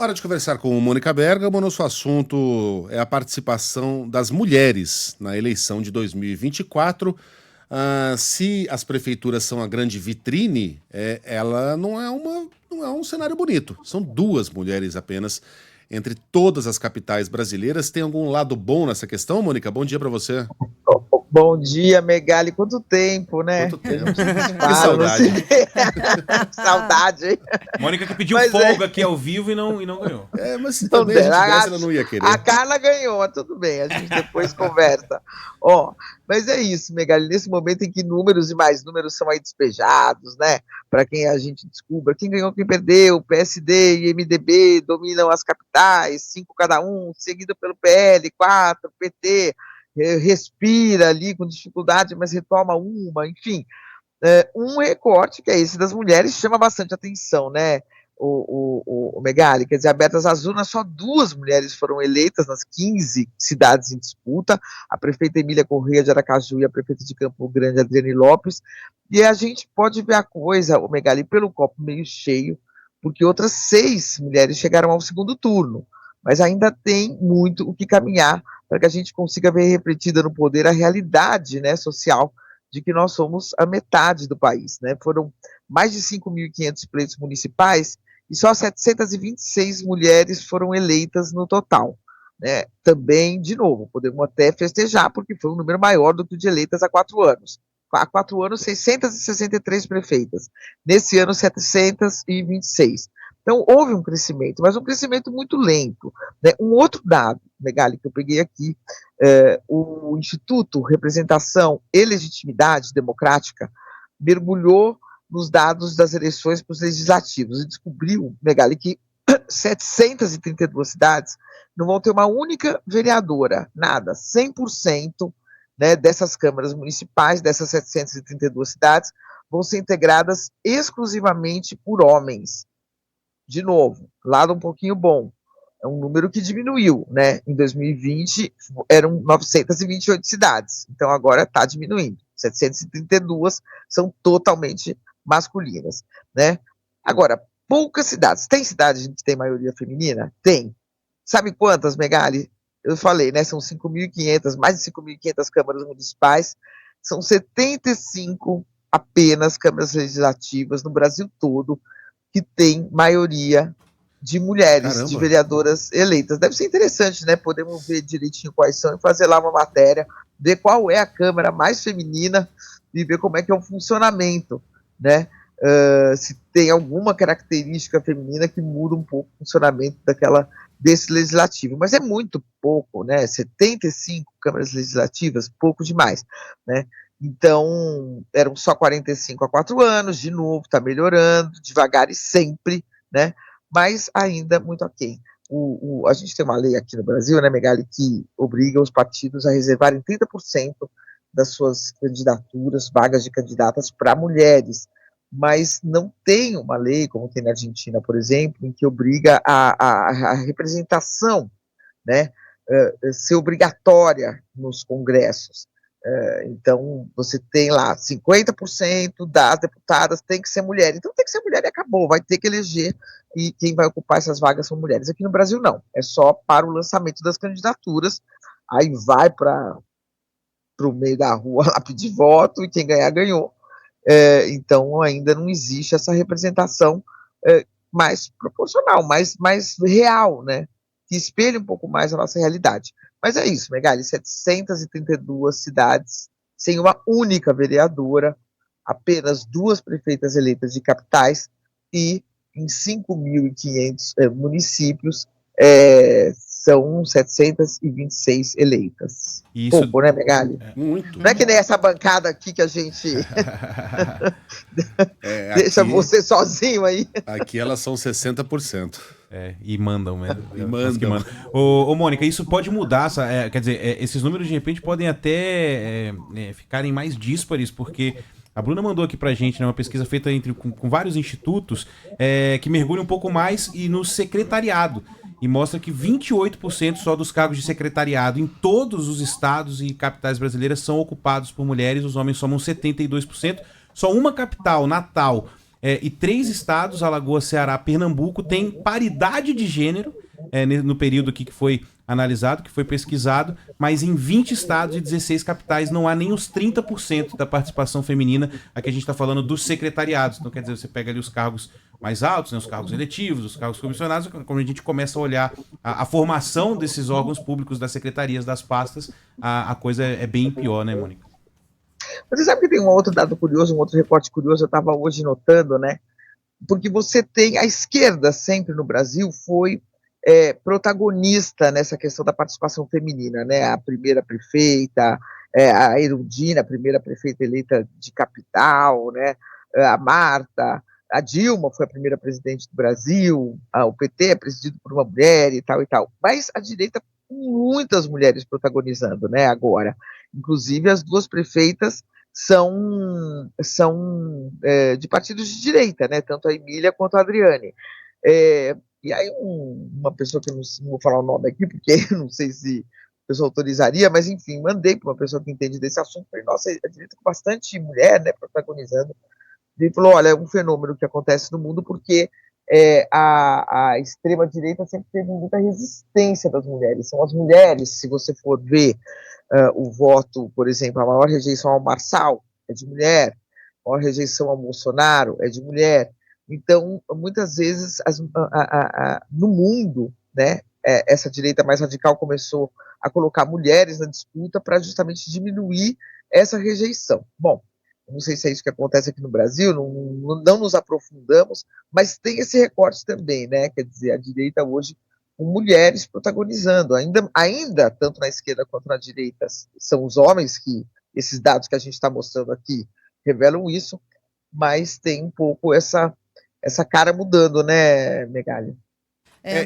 Hora de conversar com Mônica Bergamo. Nosso assunto é a participação das mulheres na eleição de 2024. Se as prefeituras são a grande vitrine, ela não é um cenário bonito. São duas mulheres apenas entre todas as capitais brasileiras. Tem algum lado bom nessa questão, Mônica? Bom dia para você. Bom dia, Megali. Quanto tempo, né? Quanto tempo? Que saudade. Saudade, hein? Mônica que pediu folga aqui ao vivo e não ganhou. Mas se também a gente desse, ela não ia querer. A Carla ganhou, mas tudo bem, a gente depois conversa. Mas é isso, Megali, nesse momento em que números e mais números são aí despejados, né? Para quem a gente descubra, quem ganhou, quem perdeu, PSD e MDB dominam as capitais, 5 cada um, seguido pelo PL, 4, PT, respira ali com dificuldade, mas retoma uma, enfim. Um recorte, que é esse das mulheres, chama bastante atenção, né, o Megali, quer dizer, abertas as urnas, só 2 mulheres foram eleitas nas 15 cidades em disputa, a prefeita Emília Corrêa de Aracaju e a prefeita de Campo Grande, Adriane Lopes, e a gente pode ver a coisa, o Megali, pelo copo meio cheio, porque outras 6 mulheres chegaram ao segundo turno, mas ainda tem muito o que caminhar para que a gente consiga ver refletida no poder a realidade, né, social de que nós somos a metade do país, né? Foram mais de 5.500 pleitos municipais e só 726 mulheres foram eleitas no total, né? Também, de novo, podemos até festejar, porque foi um número maior do que o de eleitas há 4 anos. Há 4 anos, 663 prefeitas. Nesse ano, 726. Então, houve um crescimento, mas um crescimento muito lento, né? Um outro dado, Megali, que eu peguei aqui, o Instituto Representação e Legitimidade Democrática mergulhou nos dados das eleições para os legislativos e descobriu, Megali, que 732 cidades não vão ter uma única vereadora, nada, 100%, né, dessas câmaras municipais, dessas 732 cidades, vão ser integradas exclusivamente por homens. De novo, lado um pouquinho bom, é um número que diminuiu, né? Em 2020 eram 928 cidades, então agora está diminuindo. 732 são totalmente masculinas, né? Agora, poucas cidades. Tem cidades que tem maioria feminina? Tem. Sabe quantas, Megali? Eu falei, né? São 5.500, mais de 5.500 câmaras municipais, são 75 apenas câmaras legislativas no Brasil todo que tem maioria de mulheres, Caramba. de vereadoras eleitas. Deve ser interessante, né? Podemos ver direitinho quais são e fazer lá uma matéria, ver qual é a Câmara mais feminina e ver como é que é o funcionamento, né? Se tem alguma característica feminina que muda um pouco o funcionamento desse legislativo. Mas é muito pouco, né? 75 câmaras legislativas, pouco demais, né? Então, eram só 45 há 4 anos, de novo, está melhorando, devagar e sempre, né? Mas ainda muito aquém. A gente tem uma lei aqui no Brasil, né, Megali, que obriga os partidos a reservarem 30% das suas candidaturas, vagas de candidatas para mulheres, mas não tem uma lei, como tem na Argentina, por exemplo, em que obriga a representação, né, ser obrigatória nos congressos. Então, você tem lá 50% das deputadas tem que ser mulher. Então, tem que ser mulher e acabou, vai ter que eleger, e quem vai ocupar essas vagas são mulheres. Aqui no Brasil, não. É só para o lançamento das candidaturas, aí vai para o meio da rua lá pedir voto, e quem ganhar, ganhou. Então, ainda não existe essa representação mais proporcional, mais real, né? Que espelhe um pouco mais a nossa realidade. Mas é isso, Megali, 732 cidades, sem uma única vereadora, apenas 2 prefeitas eleitas de capitais, e em 5.500 municípios, são 726 eleitas. Isso, pouco, né, Megali? Muito. Não é que nem essa bancada aqui que a gente deixa Aqui, você sozinho aí. aqui elas são 60%. E mandam mesmo. E mandam. Ô, Mônica, isso pode mudar, quer dizer, esses números de repente podem até ficarem mais díspares, porque a Bruna mandou aqui pra gente, né, uma pesquisa feita com vários institutos que mergulham um pouco mais e no secretariado. E mostra que 28% só dos cargos de secretariado em todos os estados e capitais brasileiras são ocupados por mulheres, os homens somam 72%. Só uma capital, Natal, e 3 estados, Alagoas, Ceará, Pernambuco, têm paridade de gênero no período aqui que foi analisado, que foi pesquisado, mas em 20 estados e 16 capitais não há nem os 30% da participação feminina. Aqui a gente está falando dos secretariados. Então, quer dizer, você pega ali os cargos mais altos, né, os cargos eletivos, os cargos comissionados, quando a gente começa a olhar a formação desses órgãos públicos, das secretarias, das pastas, a coisa é bem pior, né, Mônica? Você sabe que tem um outro dado curioso, um outro recorte curioso, eu estava hoje notando, né? Porque você tem, a esquerda sempre no Brasil foi protagonista nessa questão da participação feminina, né? A primeira prefeita, a Erundina, a primeira prefeita eleita de capital, né? A Marta, a Dilma foi a primeira presidente do Brasil, o PT é presidido por uma mulher e tal e tal. Mas a direita, muitas mulheres protagonizando, né? Agora, inclusive as 2 prefeitas são de partidos de direita, né? Tanto a Emília quanto a Adriane. E aí uma pessoa que eu não vou falar o nome aqui, porque eu não sei se a pessoa autorizaria, mas enfim, mandei para uma pessoa que entende desse assunto, falei, nossa, a direita com bastante mulher, né, protagonizando. Ele falou, olha, é um fenômeno que acontece no mundo porque a extrema-direita sempre teve muita resistência das mulheres. São as mulheres, se você for ver o voto, por exemplo, a maior rejeição ao Marçal é de mulher, a maior rejeição ao Bolsonaro é de mulher. Então, muitas vezes, no mundo, né, essa direita mais radical começou a colocar mulheres na disputa para justamente diminuir essa rejeição. Bom, não sei se é isso que acontece aqui no Brasil, não nos aprofundamos, mas tem esse recorte também, né? Quer dizer, a direita hoje com mulheres protagonizando, ainda tanto na esquerda quanto na direita, são os homens que, esses dados que a gente está mostrando aqui, revelam isso, mas tem um pouco essa cara mudando, né, Megali?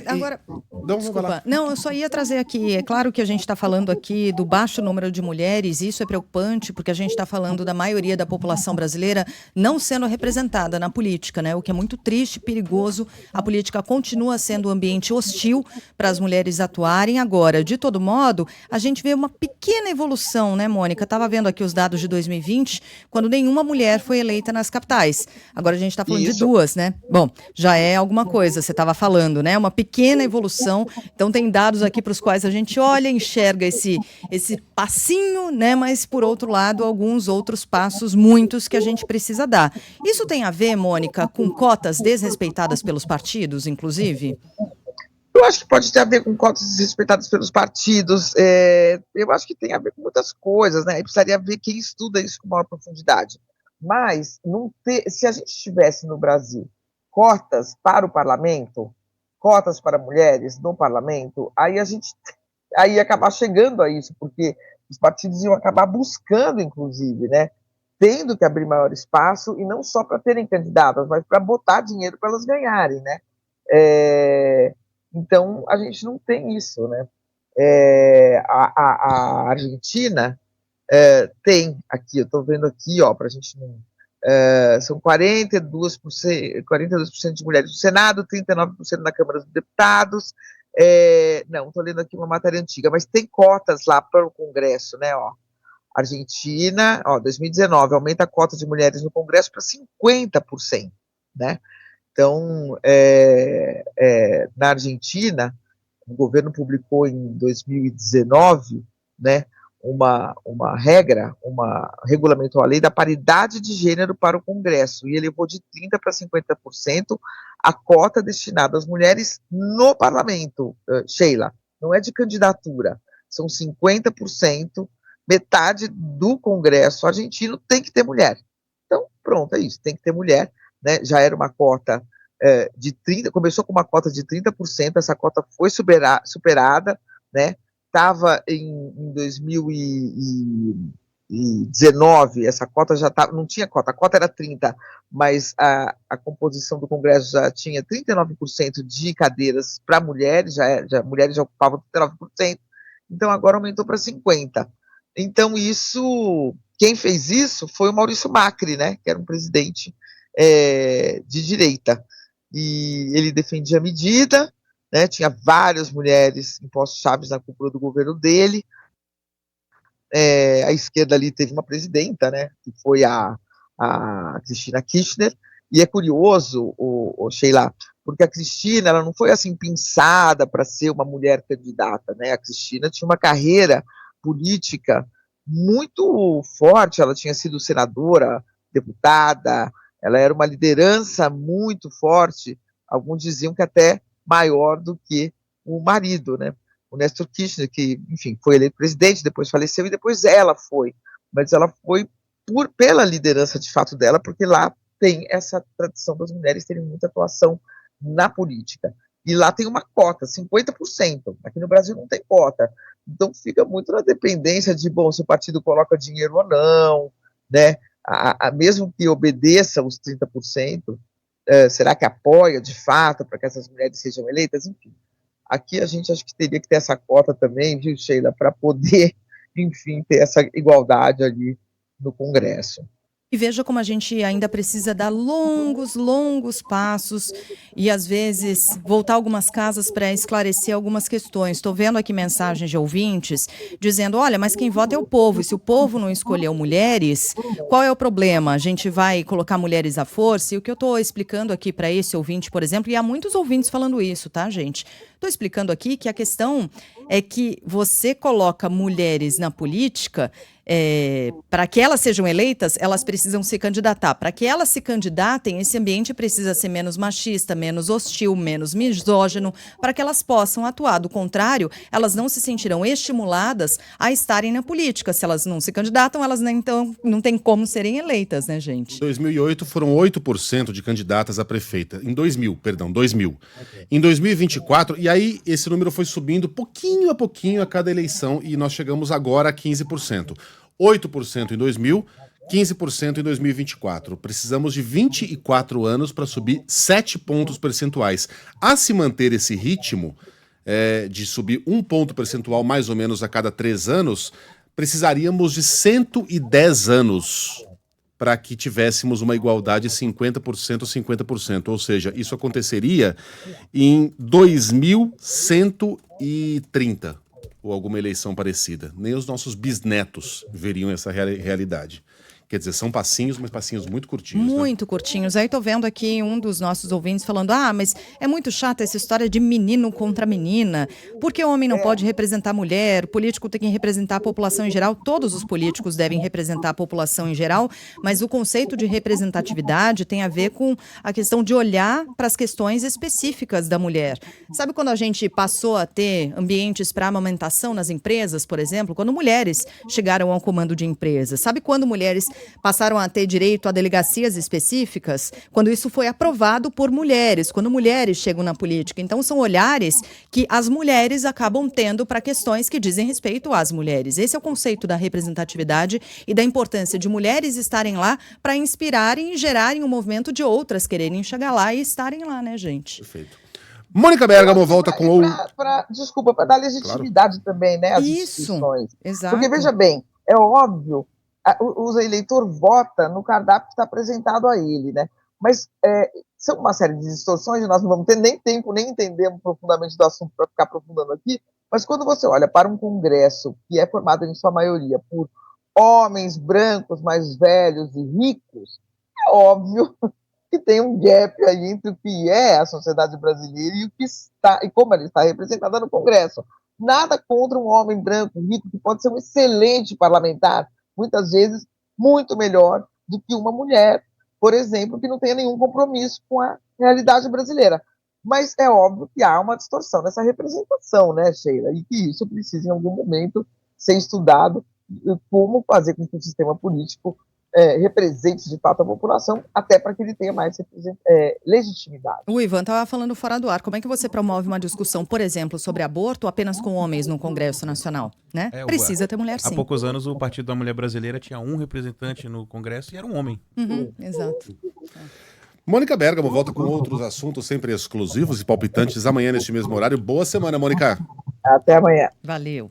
Agora, Não, desculpa, não, eu só ia trazer aqui, é claro que a gente está falando aqui do baixo número de mulheres, isso é preocupante, porque a gente está falando da maioria da população brasileira não sendo representada na política, né? O que é muito triste, perigoso. A política continua sendo um ambiente hostil para as mulheres atuarem. Agora, de todo modo, a gente vê uma pequena evolução, né, Mônica? Estava vendo aqui os dados de 2020, quando nenhuma mulher foi eleita nas capitais. Agora a gente está falando de 2, né? Bom, já é alguma coisa, você estava falando, né? Uma pequena evolução. Então tem dados aqui para os quais a gente olha, enxerga esse passinho, né? Mas por outro lado, alguns outros passos, muitos que a gente precisa dar. Isso tem a ver, Mônica, com cotas desrespeitadas pelos partidos, inclusive? Eu acho que pode ter a ver com cotas desrespeitadas pelos partidos. Eu acho que tem a ver com muitas coisas, né? E precisaria ver quem estuda isso com maior profundidade. Mas se a gente tivesse no Brasil cotas para o parlamento, cotas para mulheres no parlamento, aí ia acabar chegando a isso, porque os partidos iam acabar buscando, inclusive, né, tendo que abrir maior espaço, e não só para terem candidatas, mas para botar dinheiro para elas ganharem, né? Então, a gente não tem isso, né? A Argentina tem aqui, eu estou vendo aqui, ó, para a gente não... são 42% de mulheres no Senado, 39% na Câmara dos Deputados. Não, estou lendo aqui uma matéria antiga, mas tem cotas lá para o Congresso, né? Ó, Argentina, ó, 2019, aumenta a cota de mulheres no Congresso para 50%, né? Então, na Argentina, o governo publicou em 2019, né, regulamentou a lei da paridade de gênero para o Congresso, e elevou de 30% para 50% a cota destinada às mulheres no parlamento, Sheila, não é de candidatura, são 50%, metade do Congresso argentino tem que ter mulher. Então, pronto, é isso, tem que ter mulher, né? Já era uma cota de 30%, começou com uma cota de 30%, essa cota foi superada, né? Estava em 2019, essa cota já estava, não tinha cota, a cota era 30%, mas a composição do Congresso já tinha 39% de cadeiras para mulheres, mulheres já ocupavam 39%, então agora aumentou para 50%. Então quem fez isso foi o Maurício Macri, né, que era um presidente de direita, e ele defendia a medida, né, tinha várias mulheres em postos chaves na cúpula do governo dele. A esquerda ali teve uma presidenta, né, que foi a Cristina Kirchner, E é curioso, Sheila, porque a Cristina, ela não foi assim pensada para ser uma mulher candidata, né? A Cristina tinha uma carreira política muito forte, ela tinha sido senadora, deputada, ela era uma liderança muito forte, alguns diziam que até maior do que o marido, né? O Néstor Kirchner, que, enfim, foi eleito presidente, depois faleceu, e depois ela foi. Mas ela foi pela liderança, de fato, dela, porque lá tem essa tradição das mulheres terem muita atuação na política. E lá tem uma cota, 50%. Aqui no Brasil não tem cota. Então fica muito na dependência de, bom, se o partido coloca dinheiro ou não, né? Mesmo que obedeça os 30%, será que apoia de fato para que essas mulheres sejam eleitas? Enfim, aqui a gente acho que teria que ter essa cota também, viu, Sheila, para poder, enfim, ter essa igualdade ali no Congresso. E veja como a gente ainda precisa dar longos, longos passos e, às vezes, voltar algumas casas para esclarecer algumas questões. Estou vendo aqui mensagens de ouvintes dizendo, olha, mas quem vota é o povo, e se o povo não escolheu mulheres, qual é o problema? A gente vai colocar mulheres à força? E o que eu estou explicando aqui para esse ouvinte, por exemplo, e há muitos ouvintes falando isso, tá, gente? Estou explicando aqui que a questão é que você coloca mulheres na política, para que elas sejam eleitas, elas precisam se candidatar. Para que elas se candidatem, esse ambiente precisa ser menos machista, menos hostil, menos misógino, para que elas possam atuar. Do contrário, elas não se sentirão estimuladas a estarem na política. Se elas não se candidatam, elas então não têm como serem eleitas, né, gente? Em 2008 foram 8% de candidatas a prefeita. Em 2000. Okay. Em 2024, e aí esse número foi subindo pouquinho a pouquinho a cada eleição e nós chegamos agora a 15%. 8% em 2000, 15% em 2024. Precisamos de 24 anos para subir 7 pontos percentuais. A se manter esse ritmo de subir 1 ponto percentual mais ou menos a cada 3 anos, precisaríamos de 110 anos para que tivéssemos uma igualdade 50%, 50%. Ou seja, isso aconteceria em 2130. Ou alguma eleição parecida. Nem os nossos bisnetos veriam essa realidade. Quer dizer, são passinhos, mas passinhos muito curtinhos. Muito, né? Curtinhos. Aí tô vendo aqui um dos nossos ouvintes falando, mas é muito chata essa história de menino contra menina. Por que o homem não pode representar a mulher? O político tem que representar a população em geral. Todos os políticos devem representar a população em geral, mas o conceito de representatividade tem a ver com a questão de olhar para as questões específicas da mulher. Sabe quando a gente passou a ter ambientes para amamentação nas empresas, por exemplo? Quando mulheres chegaram ao comando de empresas. Sabe quando mulheres passaram a ter direito a delegacias específicas, quando isso foi aprovado por mulheres, quando mulheres chegam na política. Então, são olhares que as mulheres acabam tendo para questões que dizem respeito às mulheres. Esse é o conceito da representatividade e da importância de mulheres estarem lá para inspirarem e gerarem um movimento de outras quererem chegar lá e estarem lá, né, gente? Perfeito. Mônica Bergamo volta com o... Desculpa, para dar legitimidade também, né, às instituições. Exato. Porque, veja bem, é óbvio, o eleitor vota no cardápio que está apresentado a ele, né? Mas são uma série de distorções e nós não vamos ter nem tempo, nem entendemos profundamente do assunto para ficar aprofundando aqui, mas quando você olha para um Congresso que é formado em sua maioria por homens brancos, mais velhos e ricos, é óbvio que tem um gap aí entre o que é a sociedade brasileira e o que está, e como ela está representada no Congresso. Nada contra um homem branco, rico, que pode ser um excelente parlamentar, muitas vezes muito melhor do que uma mulher, por exemplo, que não tenha nenhum compromisso com a realidade brasileira. Mas é óbvio que há uma distorção nessa representação, né, Sheila? E que isso precisa, em algum momento, ser estudado, como fazer com que o sistema político represente de fato a população, até para que ele tenha mais legitimidade. O Ivan estava falando fora do ar. Como é que você promove uma discussão, por exemplo, sobre aborto apenas com homens no Congresso Nacional? Né? Precisa ter mulher, sim. Há poucos anos, o Partido da Mulher Brasileira tinha um representante no Congresso e era um homem. Exato. Mônica Bergamo volta com outros assuntos sempre exclusivos e palpitantes amanhã neste mesmo horário. Boa semana, Mônica. Até amanhã. Valeu.